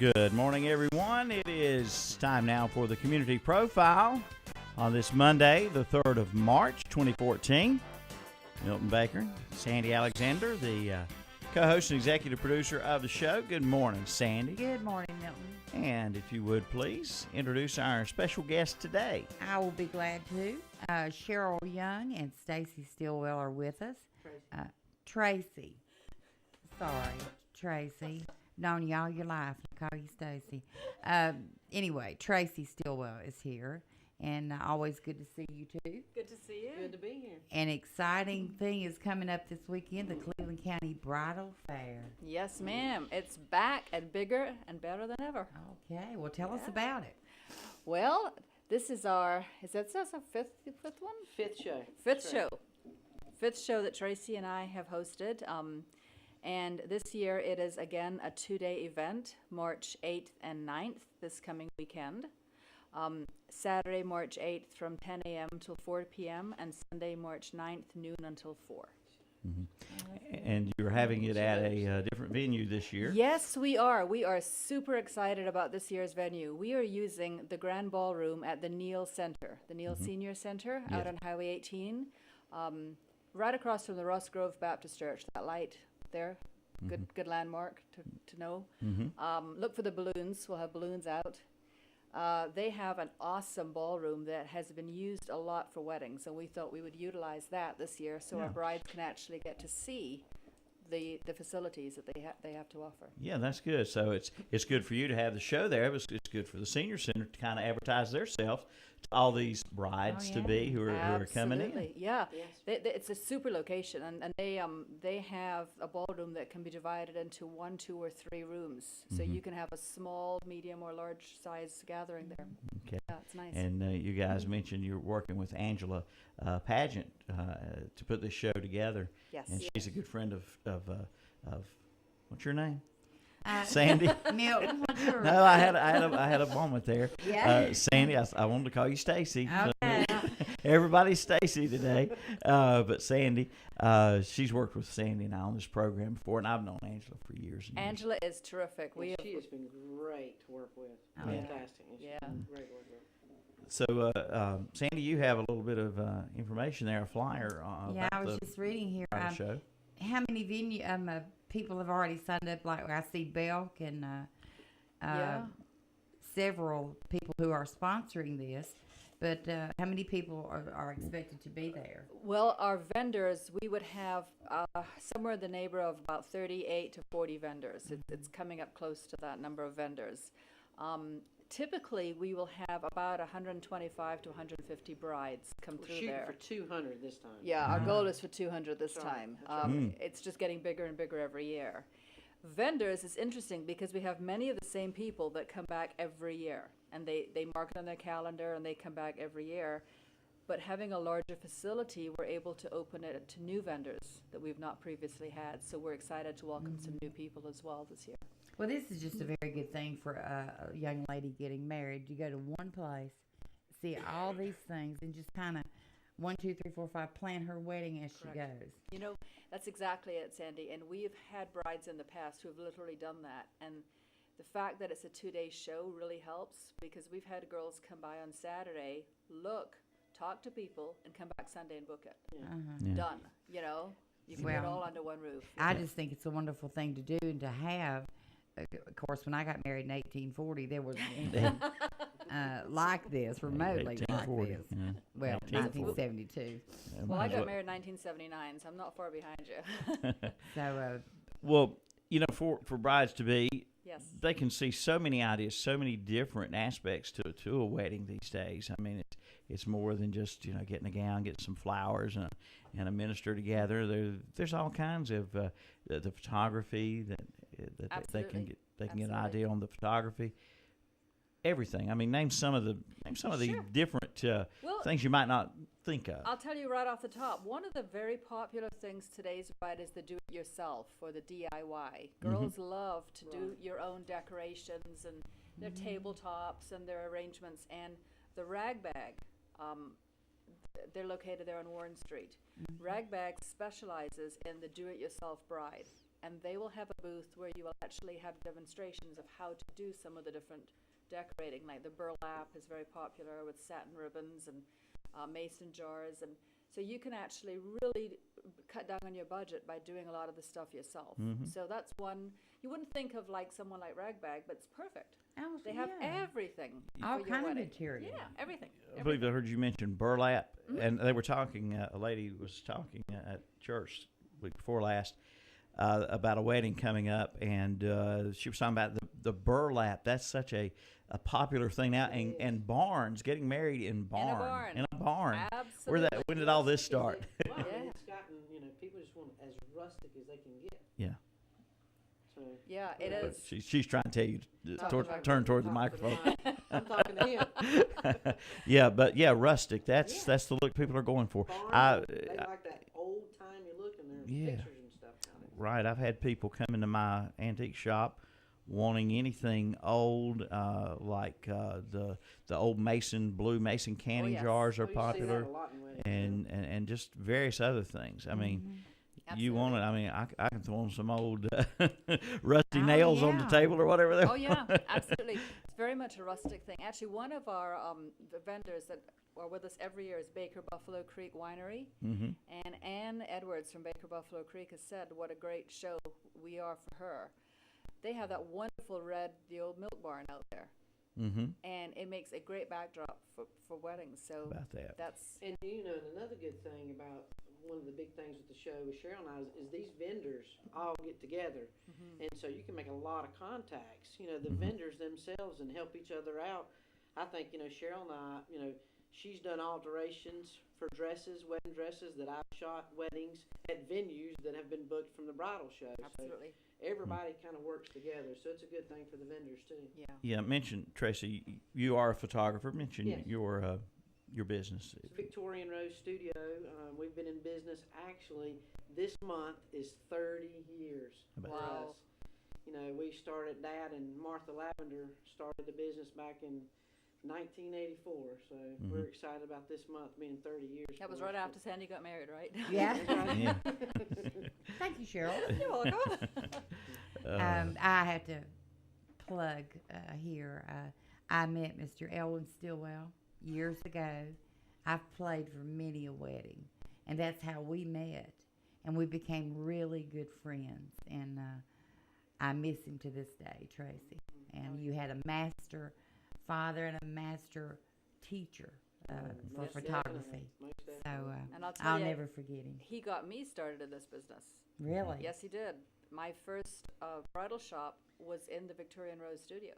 Good morning, everyone. It is time now for the Community Profile on this Monday, the 3rd of March, 2014. Milton Baker, Sandy Alexander, the co-host and executive producer of the show. Good morning, Sandy. Good morning, Milton. And if you would please introduce our special guest today. I will be glad to. Cheryl Young and Stacy Stillwell are with us. Tracy. Sorry, Tracy. Known you all your life. I call you Stacy. Anyway, Tracy Stillwell is here. And always good to see you, too. Good to see you. Good to be here. An exciting thing is coming up this weekend, the Cleveland County Bridal Fair. Yes, ma'am. It's back and bigger and better than ever. Okay, well, tell us about it. Well, this is our, is that our fifth one? Fifth show. Fifth show. Fifth show that Tracy and I have hosted. And this year it is, again, a 2-day event, March 8th and 9th, this coming weekend. Saturday, March 8th from 10 a.m. till 4 p.m. and Sunday, March 9th, noon until 4. Mm-hmm. And you're having it at a different venue this year. Yes, we are. We are super excited about this year's venue. We are using the Grand Ballroom at the Neal Center, the Neal Senior Center out on Highway 18, right across from the Ross Grove Baptist Church, that light there. Good landmark to know. Look for the balloons. We'll have balloons out. They have an awesome ballroom that has been used a lot for weddings, and we thought we would utilize that this year so our brides can actually get to see the facilities that they have to offer. Yeah, that's good. So it's good for you to have the show there. It's good for the Senior Center to kind of advertise themselves to all these brides to be who are coming in. Absolutely, yeah. Yes. It's a super location, and they have a ballroom that can be divided into 1, 2, or 3 rooms, so you can have a small, medium, or large size gathering there. Okay. Yeah, it's nice. And you guys mentioned you're working with Angela Pageant to put this show together. Yes. And she's a good friend of what's your name? Sandy. Milton, what's yours? No, I had a moment there. Yeah. Sandy, I wanted to call you Stacy. Okay. Everybody's Stacy today, but Sandy, she's worked with Sandy and I on this program before, and I've known Angela for years and years. Angela is terrific. She has been great to work with. Oh, yeah. Fantastic. Yeah. Great to work with. So, Sandy, you have a little bit of information there, a flyer Yeah, I about was the just reading here. show. How many people have already signed up? Like I see Belk and several people who are sponsoring this. But how many people are expected to be there? Well, our vendors, we would have somewhere in the neighborhood of about 38 to 40 vendors. It's coming up close to that number of vendors. Typically, we will have about 125 to 150 brides come We're through shooting there. for 200 this time. Yeah, our goal is for 200 this That's right. time. That's right. It's just getting bigger and bigger every year. Vendors is interesting because we have many of the same people that come back every year, and they mark it on their calendar and they come back every year. But having a larger facility, we're able to open it to new vendors that we've not previously had. So we're excited to welcome some new people as well this year. Well, this is just a very good thing for a young lady getting married. You go to one place, see all these things, and just kind of 1, 2, 3, 4, 5 plan her wedding as she goes. You know, that's exactly it, Sandy. And we've had brides in the past who have literally done that. And the fact that it's a 2-day show really helps because we've had girls come by on Saturday, look, talk to people, and come back Sunday and book it. Yeah. Done. You know, you can get it all under one roof. I just think it's a wonderful thing to do and to have. Of course, when I got married in 1840, there was anything like this, remotely like 1840, this. yeah. Well, 1840. 1972. Well, I got married in 1979, so I'm not far behind you. So, Well, you know, for brides to be, Yes. they can see so many ideas, so many different aspects to a wedding these days. I mean, it's more than just getting a gown, getting some flowers, and a minister together. There's all kinds of the photography that they can get an idea on the photography. Everything. I mean, name some of the different things you might not think of. I'll tell you right off the top, one of the very popular things today's bride is the do-it-yourself or the DIY. Girls love to do your own decorations and their tabletops and their arrangements. And the Rag Bag, they're located there on Warren Street. Rag Bag specializes in the do-it-yourself bride. and they will have a booth where you will actually have demonstrations of how to do some of the different decorating, like the burlap is very popular with satin ribbons and mason jars, and so you can actually really cut down on your budget by doing a lot of the stuff yourself. So that's one. You wouldn't think of like someone like Ragbag, but it's perfect. Oh, They have yeah. everything All for your kind of wedding. material. Yeah, everything. I believe I heard you mention burlap, and they were talking. A lady was talking at church week before last about a wedding coming up, and she was talking about the burlap. That's such a popular thing now, and barns, getting married in a barn. Absolutely. When did all this start? Well, Yeah. it's gotten, people just want as rustic as they can get. Yeah. So Yeah, it But is. she's trying to tell you to Talking about- turn toward the talking to microphone. mine. I'm talking to him. Yeah, but rustic. That's the look people are going for. Barn, they like that old timey look, and there's Yeah. pictures and stuff on it. Right. I've had people come into my antique shop wanting anything old, like the old blue mason canning yes. jars are Oh, you see that popular, a lot in weddings, and just various other things. I mean, you want it? I mean, I can throw on some old rusty Oh, nails on the yeah. table or whatever. Oh yeah, absolutely. It's very much a rustic thing. Actually, one of our the vendors that are with us every year is Baker Buffalo Creek Winery, and Ann Edwards from Baker Buffalo Creek has said what a great show we are for her. They have that wonderful the old milk barn out there, and it makes a great backdrop for weddings. So About that. that's And another good thing about one of the big things with the show with Cheryl and I is these vendors all get together, and so you can make a lot of contacts. The vendors themselves and help each other out. I think Cheryl and I, she's done alterations for wedding dresses that I've shot weddings at venues that have been booked from the bridal show. absolutely So everybody kind of works together, so it's a good thing for the vendors too. yeah. Yeah. Mention Tracy. You are a photographer. Mention Yes. your business. It's Victorian Rose Studio. We've been in business. Actually, this month is 30 years How for about Wow. us. We started. Dad and Martha Lavender started the business back in 1984. So we're excited about this month being 30 years. That was for right us. after Sandy got married, right? Yeah. Yeah. Thank you, Cheryl. You're welcome. I have to plug here. I met Mr. Elwin Stillwell years ago. I've played for many a wedding, and that's how we met, and we became really good friends. And I miss him to this day, Tracy. And you had a master father and a master teacher for Most photography. definitely, most So definitely. And I'll tell I'll you, never forget him. he got me started in this business. Really? Yes, he did. My first bridal shop was in the Victorian Rose studio,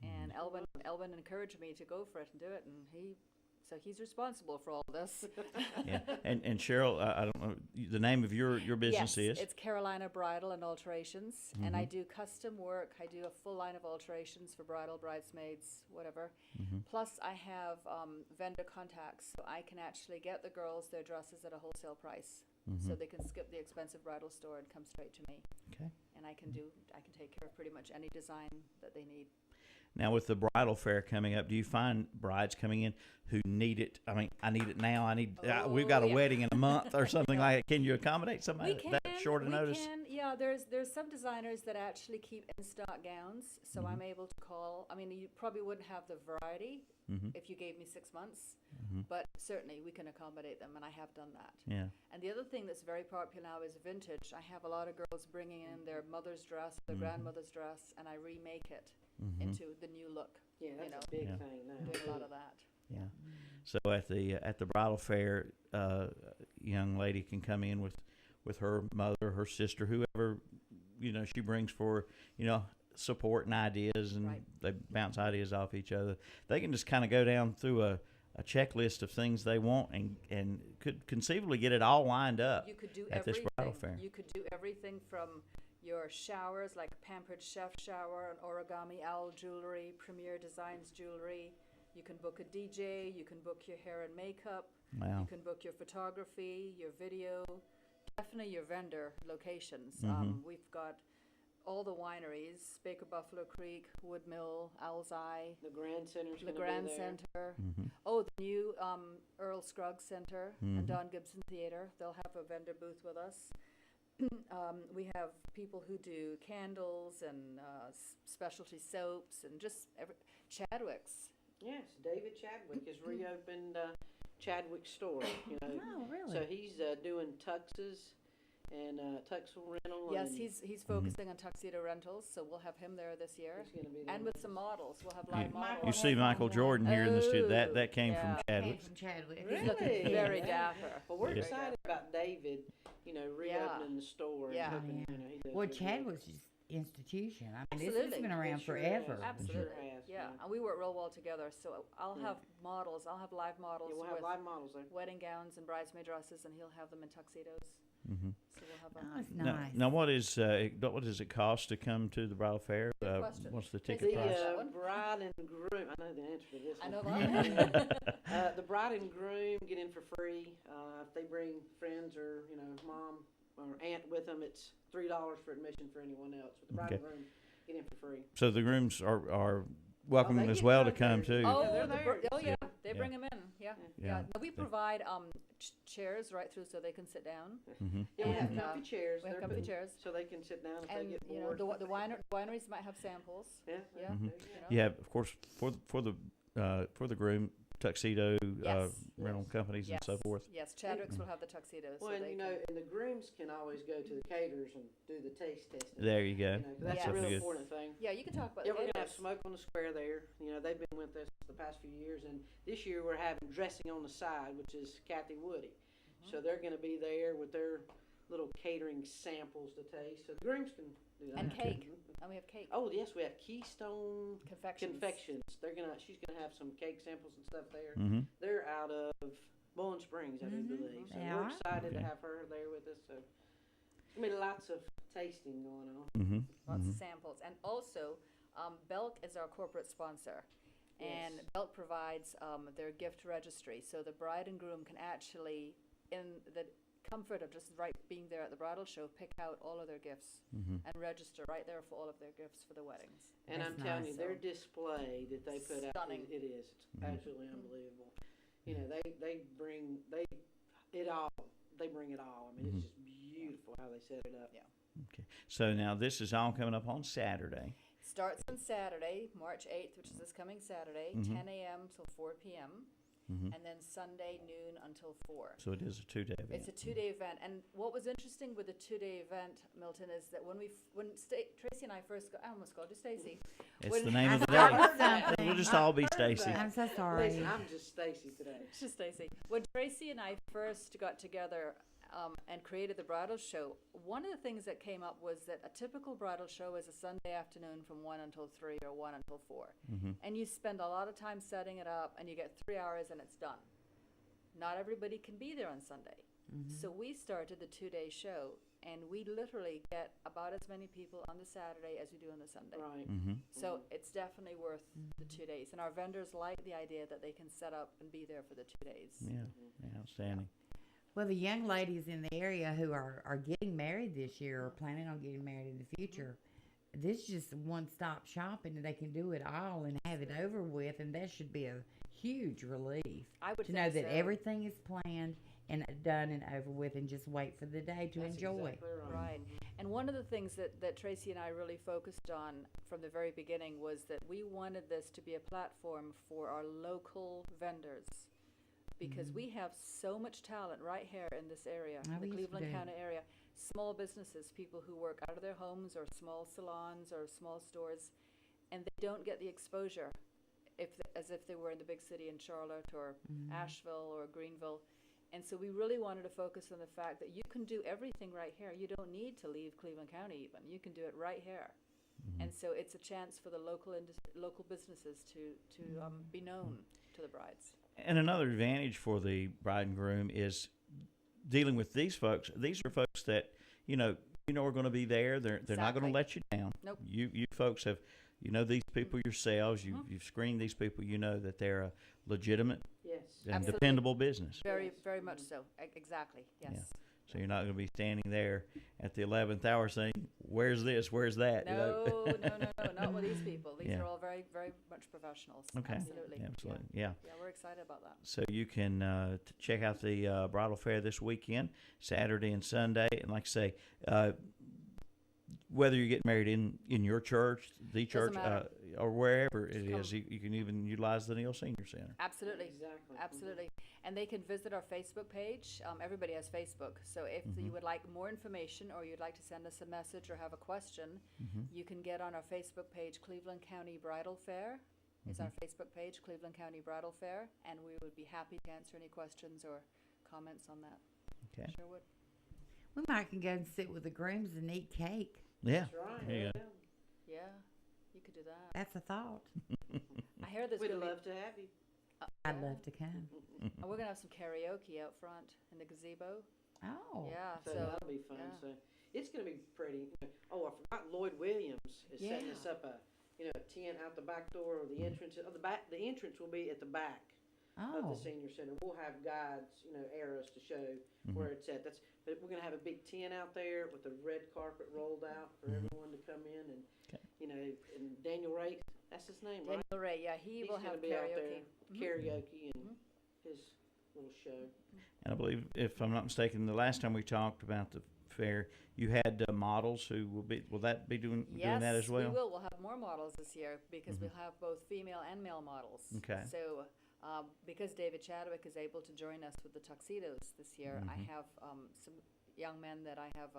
and Elvin encouraged me to go for it and do it, and he's responsible for all this. Yeah. And Cheryl, I don't know the name of your business Yes, is. it's Carolina Bridal and Alterations, and I do custom work. I do a full line of alterations for bridal, bridesmaids, whatever. Plus, I have vendor contacts, so I can actually get the girls their dresses at a wholesale price, so they can skip the expensive bridal store and come straight to me. Okay. And I can take care of pretty much any design that they need. Now, with the bridal fair coming up, do you find brides coming in who need it? I mean, I need it now. We've got a yeah. wedding in a month or something like that. Can you accommodate somebody that short a notice? We can. Yeah, there's some designers that actually keep in stock gowns, so I'm able to call. I mean, you probably wouldn't have the variety if you gave me 6 months, but certainly we can accommodate them, and I have done that. Yeah. And the other thing that's very popular now is vintage. I have a lot of girls bringing in their mother's dress, their grandmother's dress, and I remake it into the new look. Yeah, that's know, a big Yeah. thing now. Doing a lot of that. Yeah. So at the bridal fair, a young lady can come in with her mother, her sister, whoever she brings for support and ideas, and Right. they bounce ideas off each other. They can just kind of go down through a checklist of things they want and could conceivably get it all lined up You could do at this everything. bridal fair. You could do everything from your showers, like a Pampered Chef shower, an origami owl jewelry, Premier Designs jewelry. You can book a DJ. You can book your hair and makeup. Wow. You can book your photography, your video, definitely your vendor locations. We've got all the wineries: Baker Buffalo Creek, Woodmill, Owl's Eye, The Grand Center's the gonna Grand be there. Center. Oh, the new Earl Scruggs Center and Don Gibson Theater. They'll have a vendor booth with us. We have people who do candles and specialty soaps and just Chadwick's. Yes, David Chadwick has reopened Chadwick store. You know, Oh, really? so he's doing tuxes and tuxel rental. Yes, and he's focusing on tuxedo rentals, so we'll have him there this year. he's going to be there And with some models, we'll have live You models. see Michael Jordan here in the studio. That came yeah. from Came Chadwick. from Chadwick. Really? He's looking very Yeah. dapper. Well, we're Yeah. excited about David, you know, reopening the store. Yeah. And hoping, Yeah. you know, he does Well, good work. Chadwick's just institution. I mean, this has Absolutely. been around It sure forever. has. Absolutely. Sure has, Yeah, yeah. and we work real well together. So I'll Yeah. have models. I'll have live models Yeah, we'll have with live models there. wedding gowns and bridesmaid dresses, and he'll have them in tuxedos. Mm-hmm. So we'll have Oh, a. it's Now, nice. now, what does it cost to come to the bridal fair? Good question. What's the Tracy, ticket the, price? that one? bride and groom. I know the answer to this I one. know that. The bride and groom get in for free. If they bring friends or mom or aunt with them, it's $3 for admission for anyone else. But the bride Okay. and groom get in for free. So the grooms are welcome they as get well to right come there. too. Oh, they're the there. oh yeah, Yeah. they bring them in. Yeah, Yeah. No, we provide chairs right through so they can sit down, Mm-hmm. Yeah, we have And, comfy chairs. we have They're comfy put- chairs, so they can sit down if they and get you know bored. the wineries might have samples. Yeah. Yeah. Mhm. You know? Yeah, of course, for the groom, tuxedo Yes. rental companies and so Yes. forth. Yes, Chadwick's will have the tuxedos. Well, so and they you know, and the grooms can always go to the caterers and do the taste testing. There you go. You know, 'cause that's Yeah. a real Good. important thing. yeah, you can talk about Yeah, the we're gonna have caterers. smoke on the square there. You know, they've been with us the past few years, and this year we're having dressing on the side, which is Kathy Woody. So they're gonna be there with their little catering samples to taste. So the grooms can do that. And Okay. cake, and we have cake Oh yes, we have Keystone confections. Confections. She's gonna have some cake samples and stuff there. Mm-hmm. They're out of Bowling Springs, I do Mhm, believe. So they we're are. excited to Okay. have her there with us. So I mean, lots of tasting going on. Mm-hmm. Lots of samples, and also Belk is our corporate sponsor. And Yes. Belk provides their gift registry, so the bride and groom can actually, in the comfort of just being there at the bridal show, pick out all of their gifts Mm-hmm. and register right there for all of their gifts for the weddings. And That's I'm telling nice. you, their display that they put out, Stunning. it is. It's Mhm. absolutely unbelievable. You know, they bring it all. They bring it all. I mean, Mhm. it's just beautiful how they set it up. Yeah. Okay. So now this is all coming up on Saturday. Starts on Saturday, March 8th, which is this coming Saturday, Mhm. 10 a.m. till 4 p.m., Mm-hmm. and then Sunday noon until 4. So it is a 2-day event. It's a 2-day event, and what was interesting with the 2-day event, Milton, is that when Tracy and I first got, I almost called you Stacy. It's when- the name of the I day. started something. We'll just all be Stacy. I'm so sorry. Listen, I'm just Stacy today. It's just Stacy. When Tracy and I first got together and created the bridal show, one of the things that came up was that a typical bridal show is a Sunday afternoon from 1 until 3 or 1 until 4. Mm-hmm. And you spend a lot of time setting it up, and you get 3 hours and it's done. Not everybody can be there on Sunday. So we started the 2-day show, and we literally get about as many people on the Saturday as we do on the Sunday. Right. Mm-hmm. So it's definitely worth the 2 days. And our vendors like the idea that they can set up and be there for the 2 days. Yeah. Yeah, outstanding. Well, the young ladies in the area who are getting married this year or planning on getting married in the future, this is just one-stop shopping, and they can do it all and have it over with, and that should be a huge relief I would to know think that so. everything is planned and done and over with, and just wait for the day to That's enjoy. exactly right. Right. And one of the things that Tracy and I really focused on from the very beginning was that we wanted this to be a platform for our local vendors, because we have so much talent right here in this area, Oh, the we used to Cleveland do. County area. Small businesses, people who work out of their homes or small salons or small stores, and they don't get the exposure as if they were in the big city in Charlotte or Asheville or Greenville. And so we really wanted to focus on the fact that you can do everything right here. You don't need to leave Cleveland County even. You can do it right here. And so it's a chance for the local businesses to be known to the brides. And another advantage for the bride and groom is dealing with these folks. These are folks that are going to be there. They're not going Exactly. to let you down. Nope. You folks have these people yourselves. You've screened these people. You know that they're a legitimate Yes. and Absolutely. dependable business. Very, Yes. very much so. Exactly. Yes. So you're not going to be standing there at the 11th hour saying, "Where's this? Where's that?" No, not with these people. These Yeah. are all very, very much professionals. Okay. Absolutely. Absolutely. Yeah. Yeah, we're excited about that. So you can check out the bridal fair this weekend, Saturday and Sunday. And like I say, whether you get married in your church, the church, matter. or wherever it Come. is, you can even utilize the Neil Senior Center. Absolutely. Exactly. Absolutely. And they can visit our Facebook page. Everybody has Facebook. So if you would like more information or you'd like to send us a message or have a question, you can get on our Facebook page, Cleveland County Bridal Fair is our Facebook page, Cleveland County Bridal Fair, and we would be happy to answer any questions or comments on that. Okay. Sure would. We might can go and sit with the grooms and eat cake. Yeah. That's right. There you go. Yeah, you could do that. That's a thought. I hear there's We'd going to love to have you. I'd love to come. and we're going to have some karaoke out front in the gazebo. Oh. Yeah, So that'll be fun. yeah. So it's going to be pretty. Oh, I forgot Lloyd Williams is setting Yeah. us up a tent out the back door or the entrance. The back. The entrance will be at the back of Oh. the senior center. We'll have guides, arrows to show where it's at. But we're going to have a big tent out there with the red carpet rolled out for everyone to come in and and Daniel Ray, that's his name, right? Daniel Ray, yeah, he He's will gonna have be out there. karaoke. Karaoke and his little show. And I believe, if I'm not mistaken, the last time we talked about the fair, you had models who will that be doing that as well? Yes, we will. We'll have more models this year because we'll have both female and male models. Okay. So because David Chadwick is able to join us with the tuxedos this year, I have some young men that I have,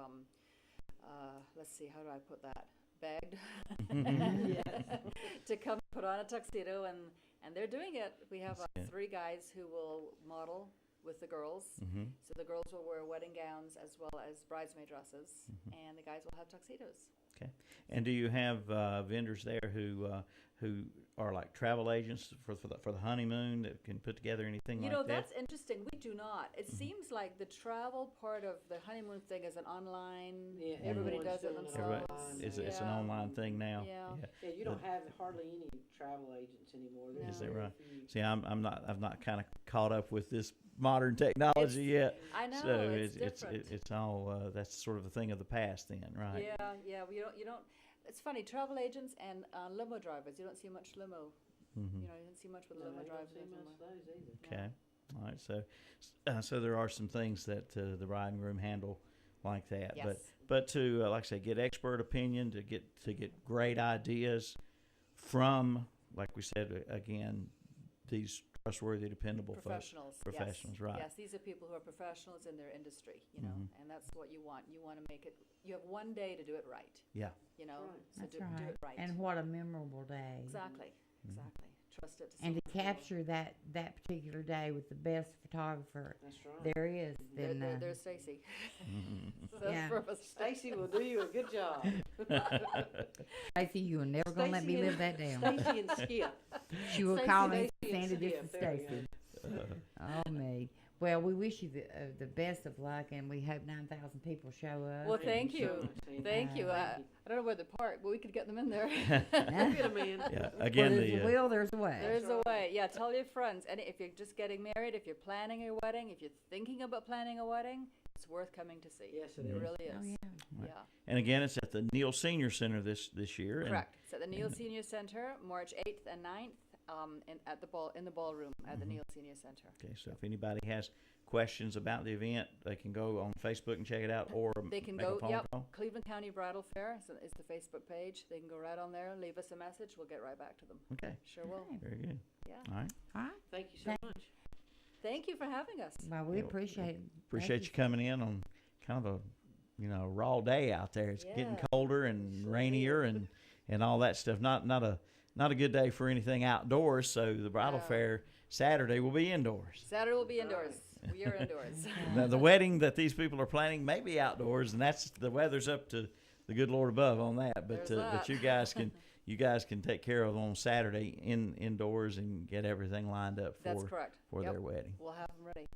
let's see, how do I put that? Begged to come put on a tuxedo, and they're doing it. We have That's good. 3 guys who will model with the girls. So the girls will wear wedding gowns as well as bridesmaid dresses, and the guys will have tuxedos. Okay. And do you have vendors there who are like travel agents for the honeymoon that can put together anything You like know, that? that's interesting. We do not. It seems like the travel part of the honeymoon thing is an online. Yeah, Everybody everyone's does it doing it themselves. online. It's an Yeah. online thing now. Yeah. Yeah, you don't have hardly any travel agents anymore. There's Is that very right? few. See, I've not kind of caught up with this modern technology yet. I know, So it's it's different. it's all that's sort of a thing of the past then, right? Yeah. You don't. It's funny. Travel agents and limo drivers. You don't see much limo. Mm-hmm. You don't see much with No, limo you don't drivers see anymore. much of those either. Okay. All right. So there are some things that the bride and groom handle like that. Yes. But to like I say, get expert opinion, to get great ideas from, like we said again, these trustworthy, dependable folks. Professionals. Right. Yes, these are people who are professionals in their industry. And that's what you want. You want to make it. You have one day to do it right. Yeah. You know, Right. so That's do right. it right. And what a memorable day. Exactly. Trust it to And to someone who will. capture that particular day with the best photographer That's right. there is, then There's Tracy. Yeah. Stacy will do you a good job. Stacey, you are never gonna let me Stacey live that down. Stacy and Skip. She will Stacey, call me Stacey, and Sandy. This Skip. is There we Stacy. go. Oh me. Well, we wish you the best of luck, and we hope 9,000 people show up. Well, thank so you. much, Sandy. Thank you. Thank I don't know where they park, but we could get them in there. Get 'em in. Yeah. Where Again, there's a will, there's a way. There's right. a way. Yeah, tell your friends. And if you're just getting married, if you're planning a wedding, if you're thinking about planning a wedding, it's worth coming to see. Yes, it It is. really is. Oh yeah. Right. Yeah. and again, it's at the Neil Senior Center this year. Correct. It's at the Neil Senior Center, March 8th and 9th, in the ballroom at the Neil Senior Center. Okay, so if anybody has questions about the event, they can go on Facebook and check it out, or They can make go, a phone call. Cleveland County Bridal Fair is the Facebook page. They can go right on there, leave us a message. We'll get right back to them. Okay, Sure will. Okay. very good. Yeah. All right, All right. Thank you so Thank- much. Thank you for having us. Well, we Yeah, appreciate it. appreciate you coming in on kind of a raw day out there. It's getting Yeah. colder and rainier and all that stuff. Not a good day for anything outdoors. So the bridal No. fair Saturday will be indoors. Saturday will be indoors. We are indoors. Now, the wedding that these people are planning may be outdoors, and that's the weather's up to the good Lord above on that. But There's but that. you guys can take care of on Saturday indoors and get everything lined up That's for correct. their wedding. We'll have them ready.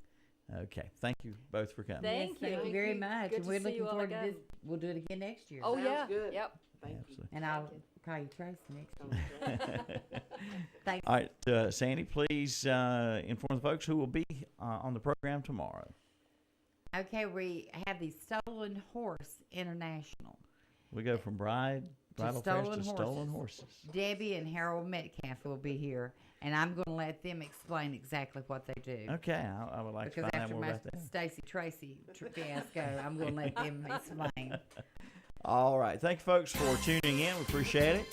Okay, thank you both for coming. Thank Yes, thank you. you very much. Good And to we're see looking you all forward to again. this. We'll do it again next year. Oh, Sounds yeah. good. Yep. Thank Absolutely. And Thank I'll you. call you Tracy next you. year. Sounds great. Thanks. All right, Sandy, please inform the folks who will be on the program tomorrow. Okay, we have the Stolen Horse International. We go from Bridal Fest to Stolen Horses. Debbie and Harold Metcalf will be here, and I'm going to let them explain exactly what they do. Okay, I would like to Because find out after more my about that. Stacey Tracy fiasco, I'm going to let them explain. All right. Thank you, folks, for tuning in. We appreciate it.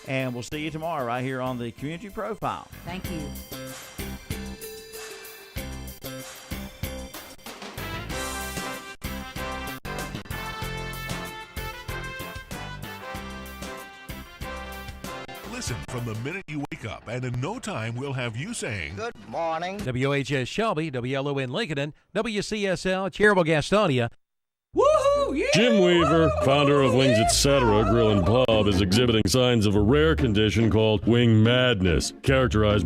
And we'll see you tomorrow right here on the Community Profile. Thank you. Listen from the minute you wake up, and in no time we'll have you saying, Good morning. WHS Shelby, WLON Lincoln, WCSL Cheryl Gastonia. Woohoo! Yeah! Jim Weaver, founder of Wings Etc. Grill and Pub, is exhibiting signs of a rare condition called wing madness, characterized